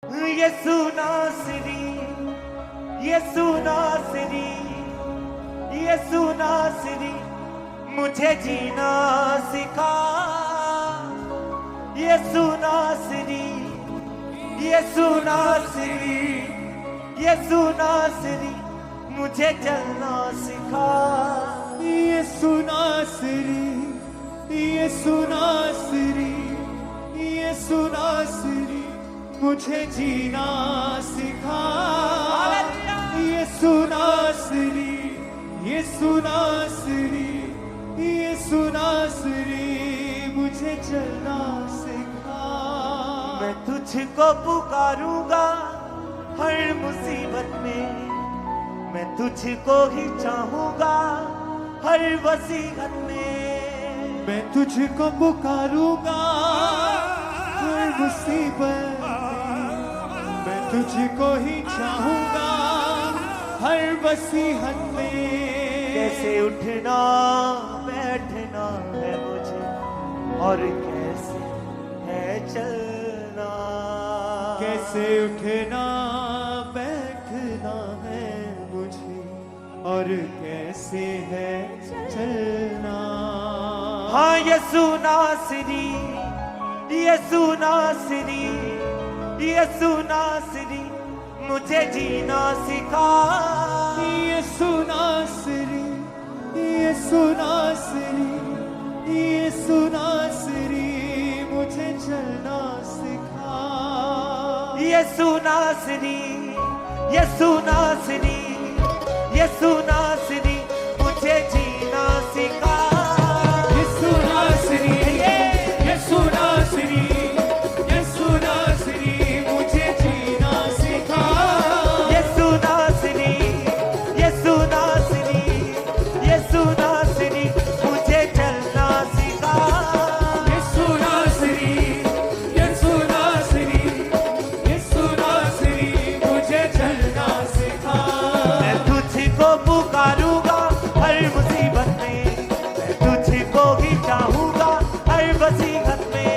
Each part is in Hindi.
यीशु नासरी, यीशु नासरी, यीशु नासरी, मुझे जीना सिखा। यीशु नासरी, यीशु नासरी, यीशु नासरी, मुझे चलना सिखा। यीशु नासरी, यीशु नासरी, यीशु नासरी, मुझे जीना सिखा। यीशु नासरी, यीशु नासरी, यीशु नासरी, मुझे चलना सिखा। मैं तुझको पुकारूंगा हर मुसीबत में, मैं तुझको ही चाहूंगा हर वसीयत में। मैं तुझको पुकारूंगा हर मुसीबत में, मैं तुझको ही चाहूंगा हर वसीयत में। कैसे उठना बैठना है मुझे और कैसे है चलना। कैसे उठना बैठना है मुझे और कैसे है चलना। हाँ यीशु नासरी, यीशु नासरी, यीशु नासरी, मुझे जीना सिखा। यीशु नासरी, यीशु नासरी, यीशु नासरी, मुझे चलना सिखा। यीशु नासरी, यीशु नासरी, यीशु नासरी, मुझे जीना सिखा। यीशु नासरी, यीशु नासरी, यीशु नासरी, मुझे जीना सिखा। यीशु नासरी, यीशु नासरी, यीशु नासरी, मुझे चलना सिखा। यीशु नासरी, यीशु नासरी, यीशु नासरी, मुझे चलना सिखा। मैं तुझको पुकारूंगा हर मुसीबत में, मैं तुझको ही चाहूंगा हर वसीयत में।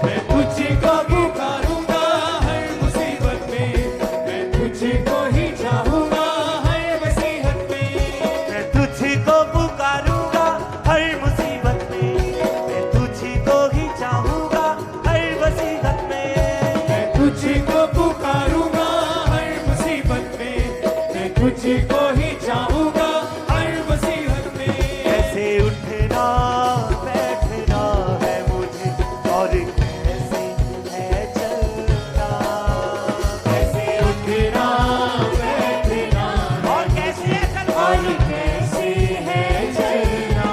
मैं तुझको पुकारूंगा हर मुसीबत में, मैं तुझको ही चाहूंगा हर वसीयत में। मैं तुझको पुकारूंगा हर मुसीबत में, मैं तुझको ही चाहूंगा हर वसीयत में। मैं तुझको पुकारूंगा हर मुसीबत में, मैं तुझको ही चाहूंगा हर वसीयत में। कैसे उठना बैठना है मुझे और कैसे है चलना। कैसे उठना बैठना और कैसे है चलना। और कैसे है चलना।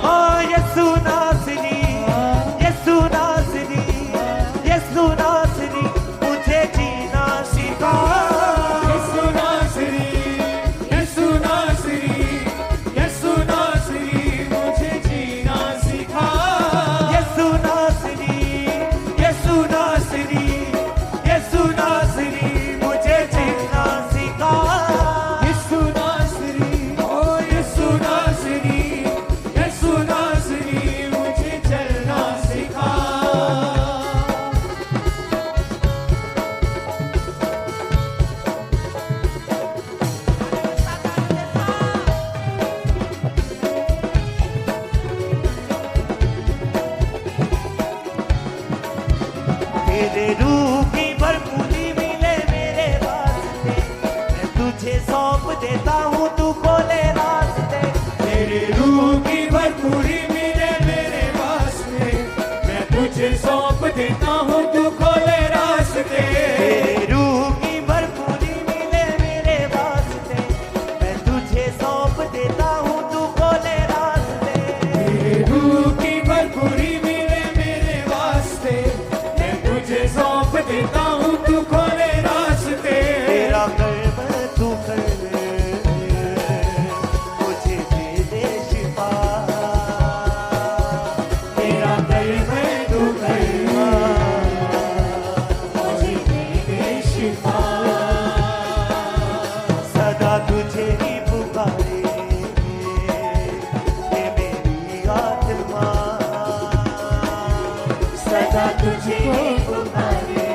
हाँ यीशु नासरी, यीशु नासरी, यीशु नासरी, मुझे जीना सिखा। यीशु नासरी, यीशु नासरी, यीशु नासरी, मुझे जीना सिखा। यीशु नासरी, यीशु नासरी, यीशु नासरी, मुझे जीना सिखा। यीशु नासरी, ओ यीशु नासरी, यीशु नासरी, मुझे चलना सिखा। तेरे रूह की भरपूरी मिले मेरे वास्ते, मैं तुझे सौंप देता हूँ तू खोले रास्ते। तेरे रूह की भरपूरी मिले मेरे वास्ते, मैं तुझे सौंप देता हूँ तू खोले रास्ते। तेरे रूह की भरपूरी मिले मेरे वास्ते, मैं तुझे सौंप देता हूँ तू खोले रास्ते। तेरे रूह की भरपूरी मिले मेरे वास्ते, मैं तुझे सौंप देता हूँ तू खोले रास्ते। तेरा कर्म तू कर मुझे दे दे शिफा। तेरा कर्म तू कर मुझे दे दे शिफा। सदा तुझे ही पुकारे ये मेरी आत्मा। सदा तुझको पुकारे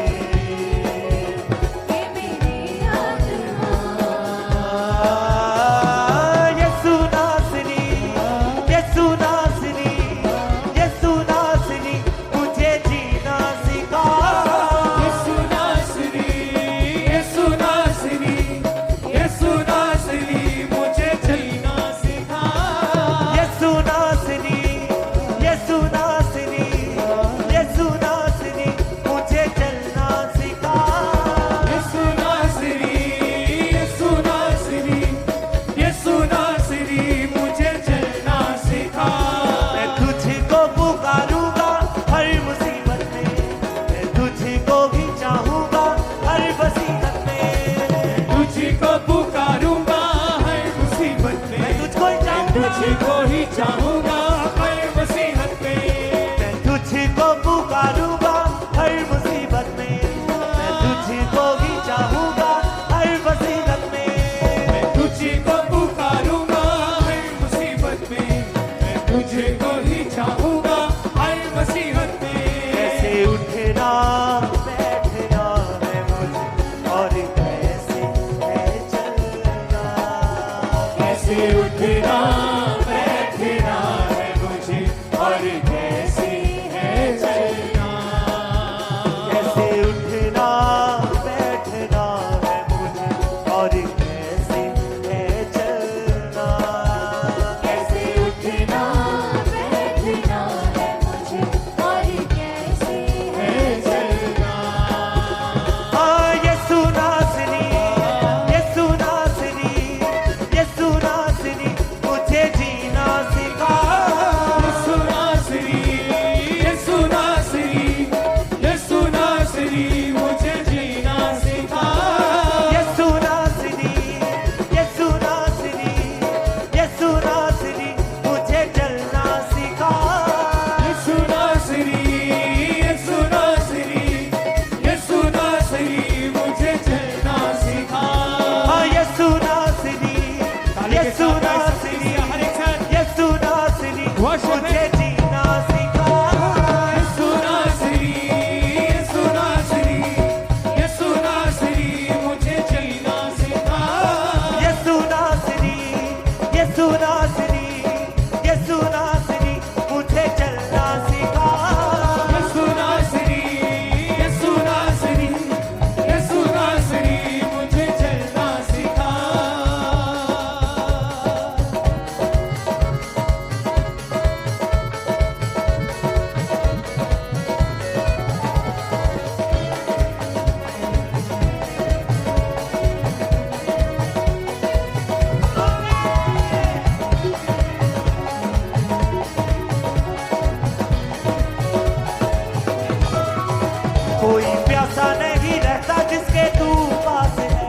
प्यासा नहीं रहता जिसके तू पास है,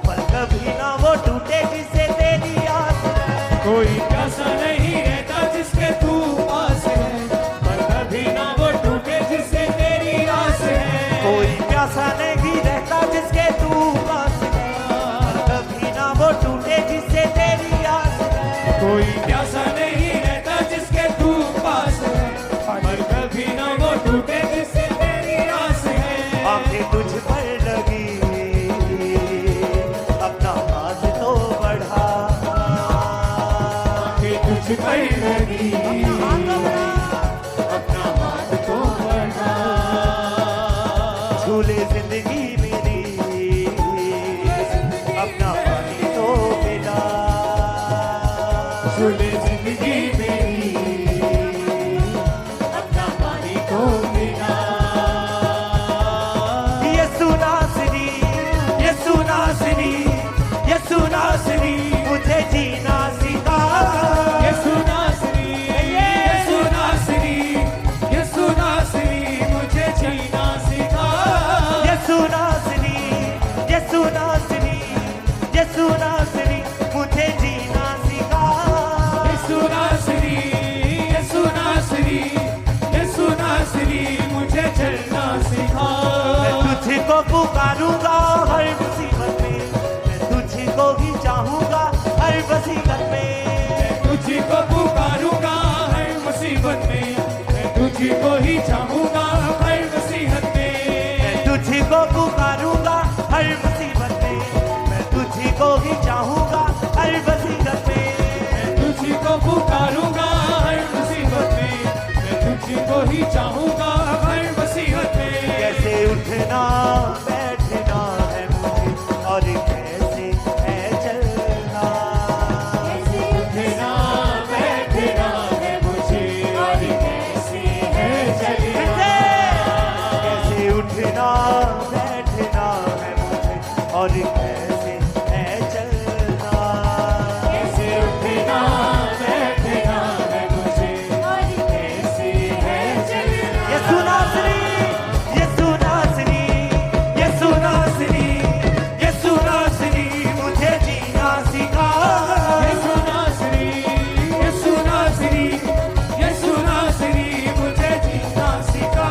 पर कभी ना वो टूटे जिससे तेरी आस है। कोई प्यासा नहीं रहता जिसके तू पास है, पर कभी ना वो टूटे जिससे तेरी आस है। कोई प्यासा नहीं रहता जिसके तू पास है, पर कभी ना वो टूटे जिससे तेरी आस है। कोई प्यासा नहीं रहता जिसके तू पास है, पर कभी ना वो टूटे जिससे तेरी आस है। आंखें तुझ पर लगी, अपना हाथ तो बढ़ा। आंखें तुझ पर लगी, अपना हाथ तो बढ़ा। झूले जिंदगी मेरी, अपना पानी तो मिला। झूले जिंदगी मेरी, अपना पानी को मिला। यसु नासरी, यसु नासरी, यसु नासरी, मुझे जीना सिखा। यसु नासरी, यसु नासरी, यसु नासरी, मुझे जीना सिखा। यसु नासरी, यसु नासरी, यसु नासरी, मुझे जीना सिखा। यसु नासरी, यसु नासरी, यसु नासरी, मुझे चलना सिखा। मैं तुझको पुकारूंगा हर मुसीबत में, मैं तुझको ही चाहूंगा हर मुसीबत में। तुझको पुकारूंगा हर मुसीबत में, मैं तुझको ही चाहूंगा हर मुसीबत में। मैं तुझको पुकारूंगा हर मुसीबत में, मैं तुझको ही चाहूंगा हर मुसीबत में। मैं तुझको पुकारूंगा हर मुसीबत में, मैं तुझको ही चाहूंगा हर मुसीबत में। कैसे उठना बैठना है मुझे, और कैसे है चलना। उठना बैठना है मुझे, और कैसे है चलना। कैसे उठना बैठना है मुझे, और कैसे है चलना। कैसे उठना बैठना है मुझे, और कैसे है चलना। यसु नासरी, यसु नासरी, यसु नासरी, यसु नासरी, मुझे जीना सिखा। यसु नासरी, यसु नासरी, यसु नासरी, मुझे जीना सिखा।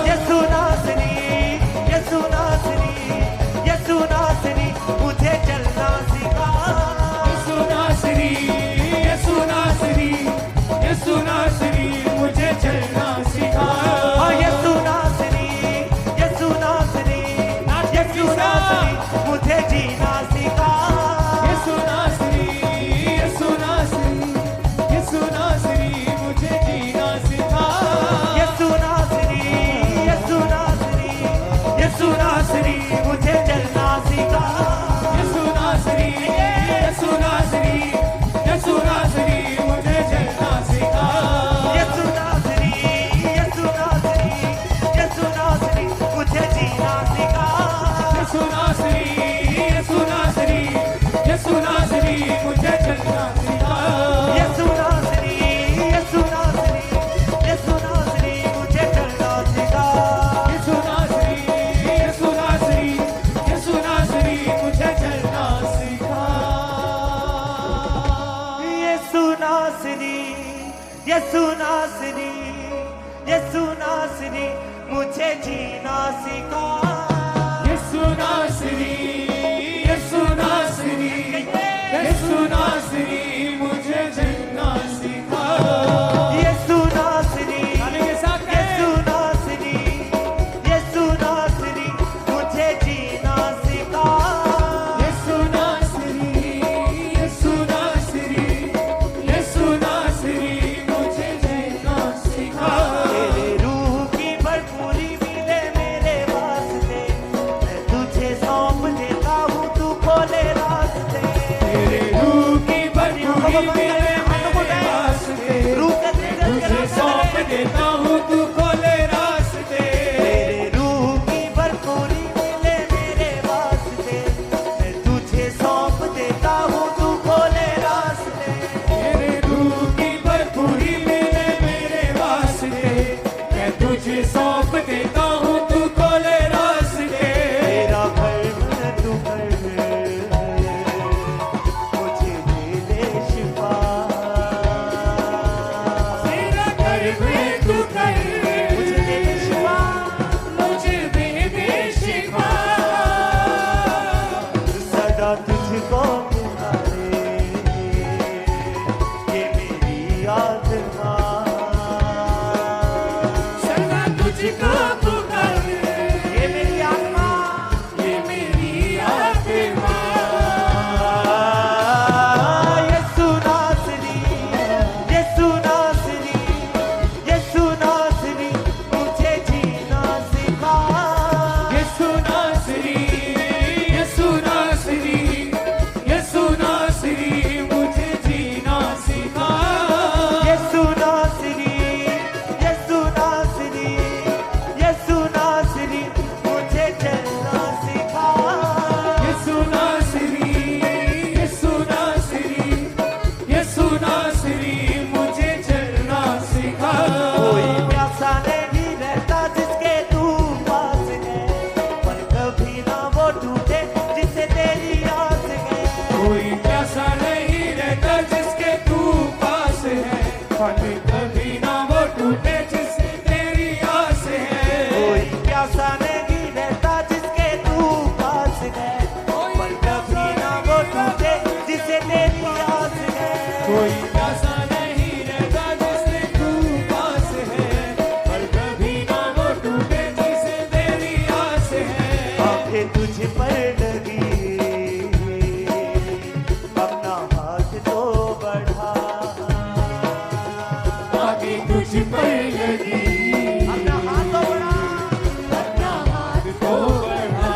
यसु नासरी, यसु नासरी, यसु नासरी, मुझे चलना सिखा। यसु नासरी, यसु नासरी, यसु नासरी, मुझे चलना सिखा। हाँ, यसु नासरी, यसु नासरी, यसु नासरी, मुझे जीना सिखा। यसु नासरी, यसु नासरी, यसु नासरी, मुझे जीना सिखा। यसु नासरी, यसु नासरी, यसु नासरी, मुझे चलना सिखा। यसु नासरी, यसु नासरी, यसु नासरी, मुझे चलना सिखा। यसु नासरी, यसु नासरी, यसु नासरी, मुझे जीना सिखा। यसु नासरी, यसु नासरी, यसु नासरी, मुझे चलना सिखा। यसु नासरी, यसु नासरी, यसु नासरी, मुझे चलना सिखा। यसु नासरी, यसु नासरी, यसु नासरी, मुझे चलना सिखा। यसु नासरी, यसु नासरी, यसु नासरी, मुझे जीना सिखा। यसु नासरी, यसु नासरी, यसु नासरी, मुझे चलना सिखा। यसु नासरी, गाने के साथ यसु नासरी, यसु नासरी, मुझे जीना सिखा। यसु नासरी, यसु नासरी, यसु नासरी, मुझे चलना सिखा। तेरे रूह की भरपूरी मिले मेरे वास्ते, मैं तुझे सौंप देता हूँ, तू खोले रास्ते। तेरे रूह की भरपूरी मेरे वास्ते, तुझे सौंप देता हूँ, तू खोले रास्ते। तेरे रूह की भरपूरी मिले मेरे वास्ते, मैं तुझे सौंप देता हूँ, तू खोले रास्ते। तेरे रूह की भरपूरी मिले मेरे वास्ते, मैं तुझे सौंप देता हूँ, तू खोले रास्ते। कोई प्यासा नहीं रहता जिससे तू पास है, पर कभी ना वो टूटे जिसे तेरी आस है। आंखें तुझ पर लगी, अपना हाथ तो बढ़ा, आगे तुझ पर लगी, अपना हाथ तो बढ़ा, अपना हाथ तो बढ़ा।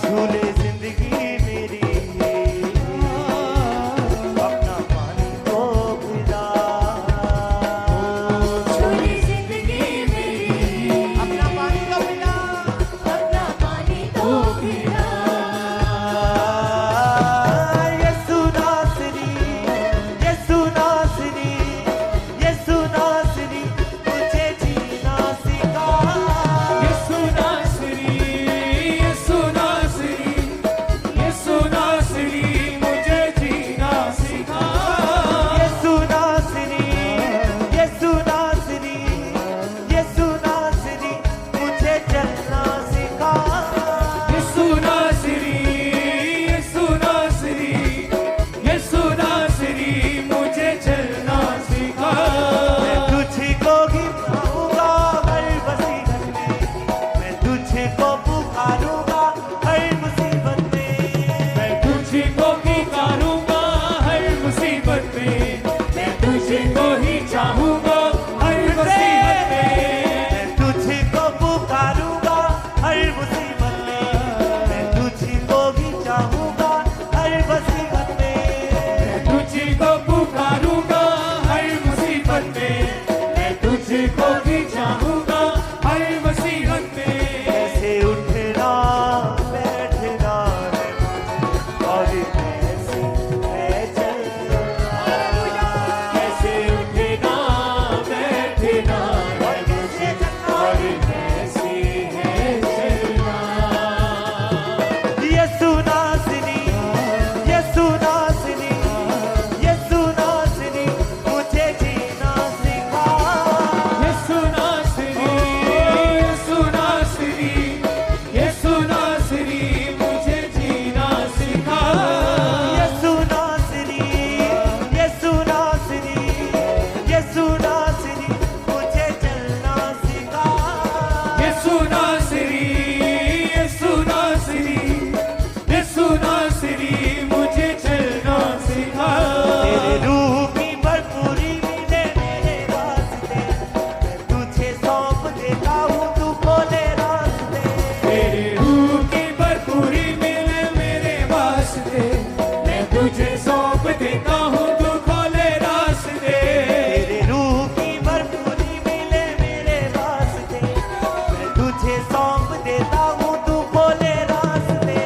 झूले जिंदगी मेरी, अपना पानी तो पिला, छोड़ी जिंदगी मेरी, अपना पानी तो पिला, अपना पानी तो पिला। यसु नासरी, यसु नासरी, यसु नासरी, मुझे जीना सिखा। यीशु नासरी, यीशु नासरी, यीशु नासरी, मुझे जीना सिखा। यसु नासरी, यसु नासरी, यसु नासरी, मुझे चलना सिखा। यीशु नासरी, यीशु नासरी, यीशु नासरी, मुझे चलना सिखा। मैं तुझको ही पाऊंगा हर मुसीबत में, मैं तुझको पुकारूंगा हर मुसीबत में, मैं तुझको पुकारूंगा हर मुसीबत में, मैं तुझको ही चाहूंगा हर मुसीबत में। मैं तुझको पुकारूंगा हर मुसीबत में, मैं तुझको भी चाहूंगा हर मुसीबत में। तुझको पुकारूंगा हर मुसीबत में, मैं तुझको भी चाहूंगा हर मुसीबत में। कैसे उठना बैठना है मुझे, और कैसे है चलना, कैसे उठना बैठना और कैसे चलना। और कैसे है चलना। यसु नासरी, यसु नासरी, यसु नासरी, मुझे जीना सिखा। यीशु नासरी, यीशु नासरी, यीशु नासरी, मुझे जीना सिखा। यसु नासरी, यसु नासरी, यसु नासरी, मुझे चलना सिखा। यीशु नासरी, यीशु नासरी, यीशु नासरी, मुझे चलना सिखा। तेरे रूह की भरपूरी मिले मेरे रास्ते, मैं तुझे सौंप देता हूँ तू खोले रास्ते। तेरे रूह की भरपूरी मिले मेरे वास्ते, मैं तुझे सौंप देता हूँ तू खोले रास्ते। तेरे रूह की भरपूरी मिले मेरे रास्ते, मैं तुझे सौंप देता हूँ तू खोले रास्ते।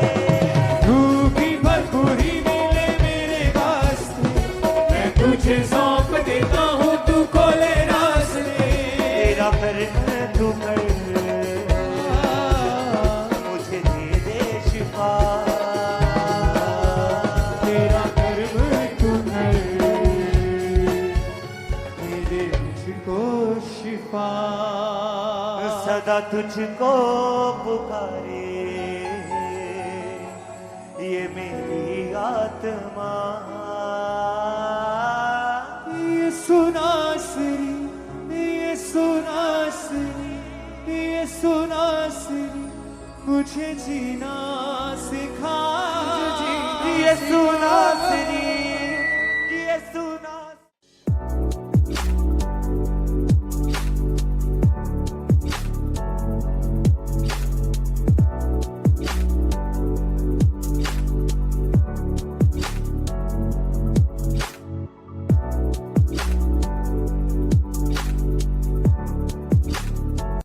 रूह की भरपूरी मिले मेरे वास्ते, मैं तुझे सौंप देता हूँ तू खोले रास्ते। तेरा कर तू कर, मुझे दे दे शिफा। तेरा कर्म तू कर, मेरे मुझको शिफा। सदा तुझको पुकारे ये मेरी आत्मा। यीशु नासरी, यीशु नासरी, यीशु नासरी, मुझे जीना सिखा। यसु नासरी,